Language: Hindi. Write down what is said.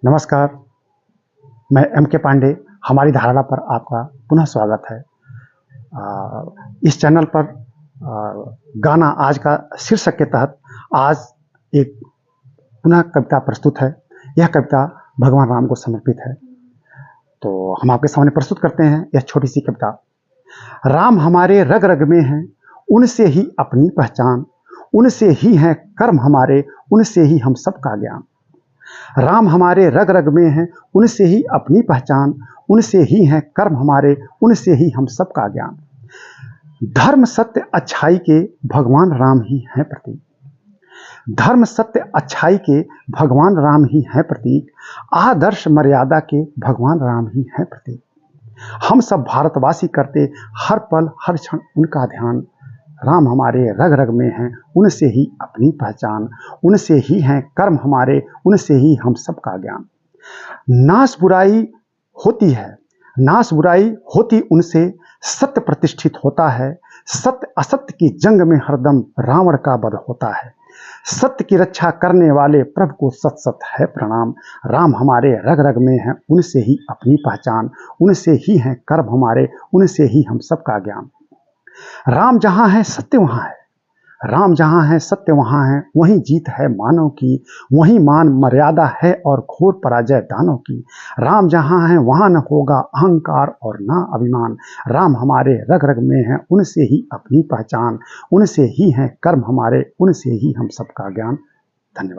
नमस्कार, मैं एम के पांडे। हमारी धारणा पर आपका पुनः स्वागत है। इस चैनल पर गाना आज का शीर्षक के तहत आज एक पुनः कविता प्रस्तुत है। यह कविता भगवान राम को समर्पित है, तो हम आपके सामने प्रस्तुत करते हैं यह छोटी सी कविता। राम हमारे रग रग में हैं, उनसे ही अपनी पहचान, उनसे ही हैं कर्म हमारे, उनसे ही हम सबका ज्ञान। राम हमारे रग रग में हैं, उनसे ही अपनी पहचान, उनसे ही हैं कर्म हमारे, उनसे ही हम सबका ज्ञान। धर्म सत्य अच्छाई के भगवान राम ही हैं प्रतीक, धर्म सत्य अच्छाई के भगवान राम ही हैं प्रतीक, आदर्श मर्यादा के भगवान राम ही हैं प्रतीक। हम सब भारतवासी करते हर पल हर क्षण उनका ध्यान। राम हमारे रग रग में हैं, उनसे ही अपनी पहचान, उनसे ही हैं कर्म हमारे, उनसे ही हम सबका ज्ञान। नाश बुराई होती है, नाश बुराई होती उनसे, सत्य प्रतिष्ठित होता है। सत्य असत्य की जंग में हरदम रावण का वध होता है। सत्य की रक्षा करने वाले प्रभु को सत सत है प्रणाम। राम हमारे रग रग में हैं, उनसे ही अपनी पहचान, उनसे ही हैं कर्म हमारे, उनसे ही हम सबका ज्ञान। राम जहाँ है सत्य वहाँ है, राम जहाँ है सत्य वहाँ है, वहीं जीत है मानव की, वहीं मान मर्यादा है और घोर पराजय दानव की। राम जहाँ है वहाँ न होगा अहंकार और न अभिमान। राम हमारे रग रग में हैं, उनसे ही अपनी पहचान, उनसे ही हैं कर्म हमारे, उनसे ही हम सबका ज्ञान।